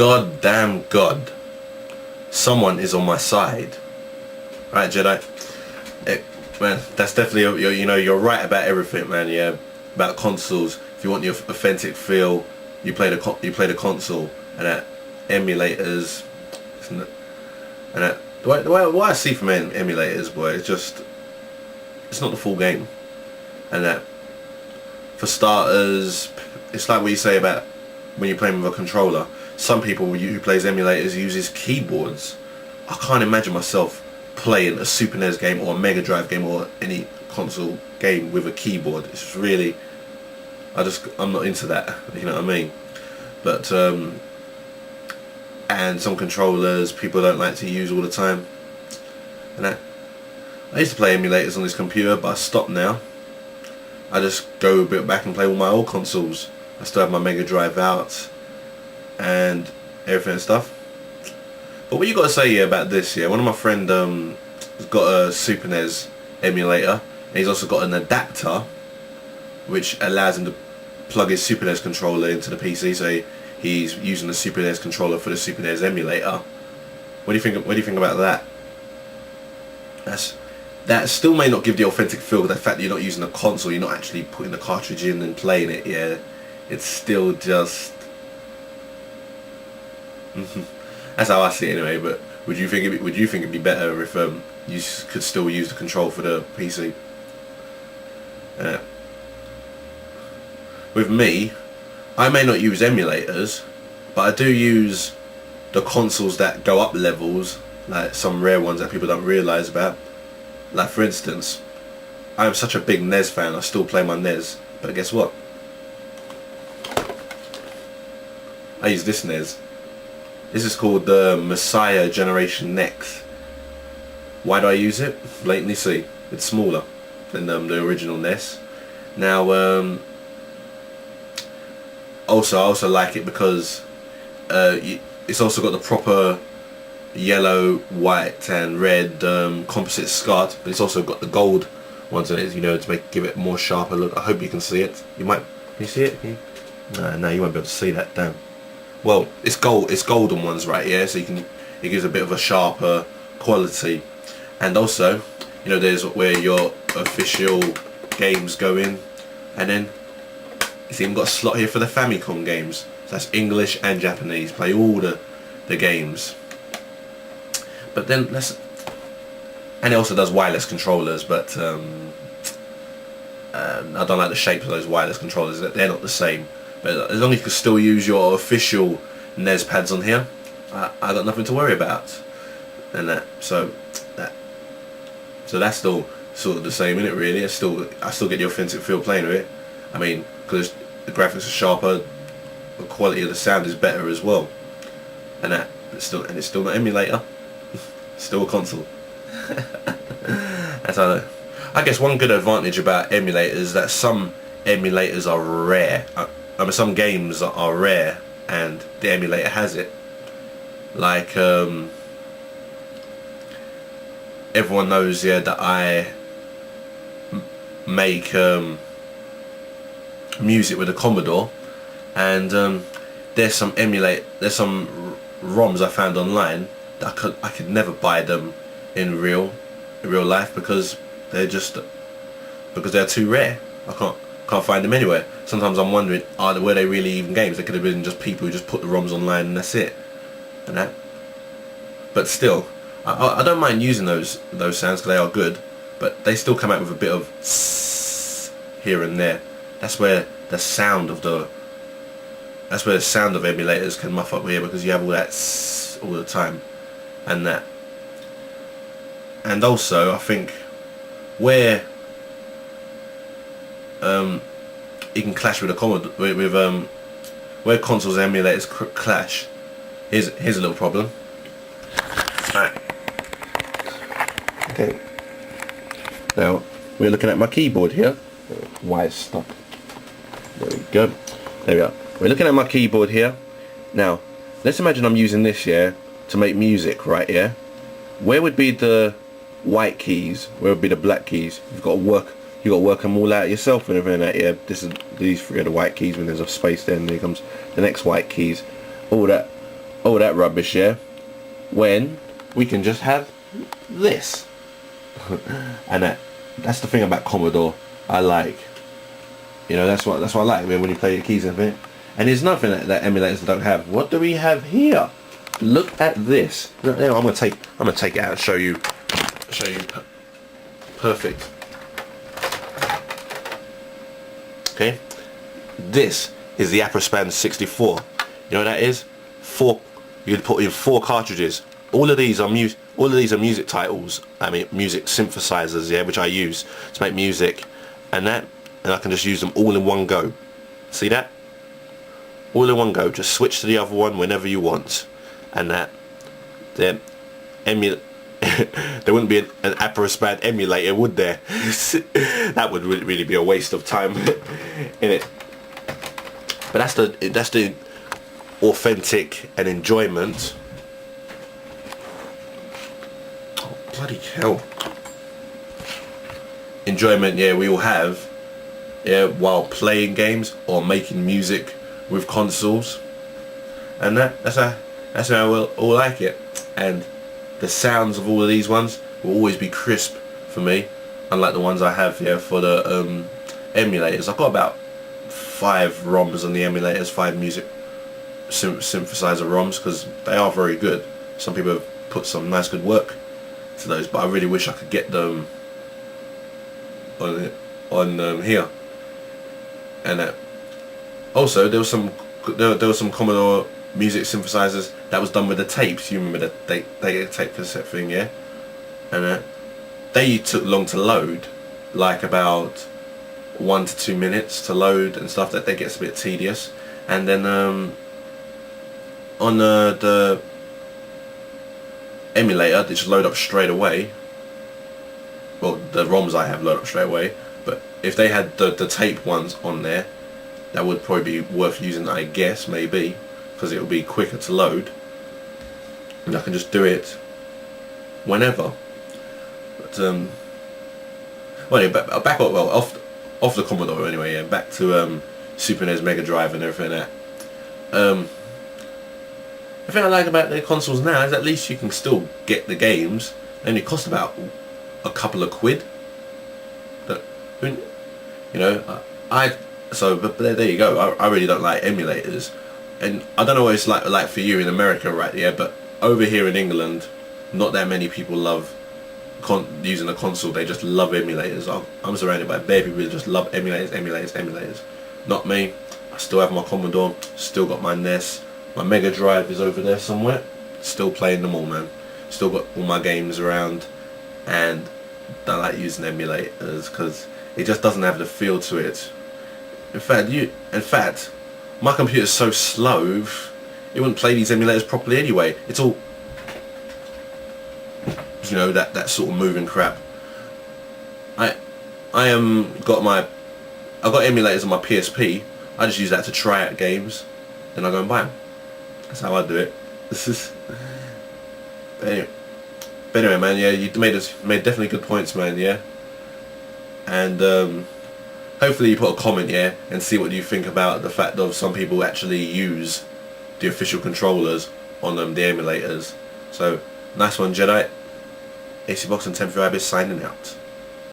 god damn god, someone is on my side. Right, Jedite? Man, that's definitely, you're right about everything, man. Yeah, about consoles. If you want your authentic feel, you play the console, and that emulators, and that what I see from emulators, boy, it's not the full game, and that for starters, it's like what you say about when you're playing with a controller. Some people who plays emulators uses keyboards. I can't imagine myself playing a Super NES game or a Mega Drive game or any console game with a keyboard. It's really, I'm not into that, you know what I mean? But and some controllers people don't like to use all the time, and that I used to play emulators on this computer, but I stopped now. I just go a bit back and play all my old consoles. I still have my Mega Drive out and everything and stuff. But what you got to say about this? Yeah, one of my friend has got a Super NES emulator, and he's also got an adapter which allows him to plug his Super NES controller into the PC. So he's using the Super NES controller for the Super NES emulator. What do you think? What do you think about that? That still may not give the authentic feel, the fact that you're not using a console, you're not actually putting the cartridge in and playing it. Yeah, it's still just. That's how I see it anyway. But would you think it'd be better if you could still use the control for the PC? With me, I may not use emulators, but I do use the consoles that go up levels, like some rare ones that people don't realise about. Like for instance, I am such a big NES fan, I still play my NES, but guess what? I use this NES. This is called the Messiah Generation Next. Why do I use it? Blatantly see, it's smaller than the original NES. Now, I also like it because it's also got the proper yellow, white and red composite SCART, but it's also got the gold ones in it, to give it more sharper look. I hope you can see it. Can you see it? No, you won't be able to see that. Damn. Well, it's golden ones, right? Yeah, so it gives a bit of a sharper quality, and also, there's where your official games go in, and then it's even got a slot here for the Famicom games. So that's English and Japanese. Play all the games. But then and it also does wireless controllers, but I don't like the shapes of those wireless controllers. They're not the same. But as long as you can still use your official NES pads on here, I got nothing to worry about. And so that's still sort of the same, isn't it? Really, I still get the authentic feel playing with it. I mean, because the graphics are sharper, the quality of the sound is better as well. And it's still not emulator. Still a console. That's how I guess one good advantage about emulators is that some emulators are rare. I mean, some games are rare and the emulator has it. Like everyone knows, yeah, that I make music with a Commodore, and there's some ROMs I found online that I could never buy them in real life because they're too rare. I can't find them anywhere. Sometimes I'm wondering, were they really even games? They could have been just people who just put the ROMs online and that's it. And that. But still, I don't mind using those sounds because they are good, but they still come out with a bit of here and there. That's where the sound of emulators can muff up here, because you have all that all the time, and that. And also, I think where it can clash with a Commodore, where consoles and emulators clash. Here's a little problem. Right. Okay. Now we're looking at my keyboard here. Why it's stuck? There we go. There we are. We're looking at my keyboard here. Now, let's imagine I'm using this here to make music, right? Yeah. Where would be the white keys? Where would be the black keys? You've got to work them all out yourself and everything like that. Yeah. These three are the white keys. When there's a space, then here comes the next white keys. All that all that rubbish, yeah, when we can just have this. And that's the thing about Commodore I like. You know, that's what I like, man, when you play the keys and everything. And there's nothing that emulators don't have. What do we have here? Look at this. I'm gonna take it out and show you perfect. Okay, this is the Aperospan 64. You know what that is? You can put in 4 cartridges. All of these are music titles. I mean, music synthesizers, yeah, which I use to make music, and I can just use them all in one go. See that? All in one go. Just switch to the other one whenever you want, and that. There wouldn't be an Aperospan emulator, would there? That would really be a waste of time, innit? But that's the authentic and enjoyment. Oh, bloody hell! Enjoyment, yeah, we all have, yeah, while playing games or making music with consoles, and that's how we'll all like it. And the sounds of all of these ones will always be crisp for me, unlike the ones I have here for the emulators. I've got about 5 ROMs on the emulators, 5 music synthesizer ROMs, because they are very good. Some people have put some nice good work to those, but I really wish I could get them on here. And also there was some Commodore music synthesizers that was done with the tapes. You remember the tape cassette thing, yeah? And they took long to load, like about 1 to 2 minutes to load and stuff. That gets a bit tedious. And then on the emulator, they just load up straight away. Well, the ROMs I have load up straight away, but if they had the tape ones on there, that would probably be worth using, I guess, maybe, because it will be quicker to load, and I can just do it whenever. But well, yeah, back up, well, off the Commodore anyway, yeah, back to Super NES, Mega Drive and everything like that. The thing I like about the consoles now is at least you can still get the games. They only cost about a couple of quid. But, you know, but there you go. I really don't like emulators, and I don't know what it's like for you in America, right? Yeah, but over here in England, not that many people love using a console. They just love emulators. I'm surrounded by bare people who just love emulators. Not me. I still have my Commodore. Still got my NES. My Mega Drive is over there somewhere. Still playing them all, man. Still got all my games around, and I like using emulators because it just doesn't have the feel to it. In fact, my computer's so slow, it wouldn't play these emulators properly anyway. It's all, you know, that sort of moving crap. I've got emulators on my PSP. I just use that to try out games, then I go and buy them. That's how I do it. But anyway, man, yeah, you made definitely good points, man, yeah. And hopefully you put a comment, yeah, and see what you think about the fact of some people actually use the official controllers on the emulators. So, nice one, Jedite. AC Box and 10 Ibis signing out.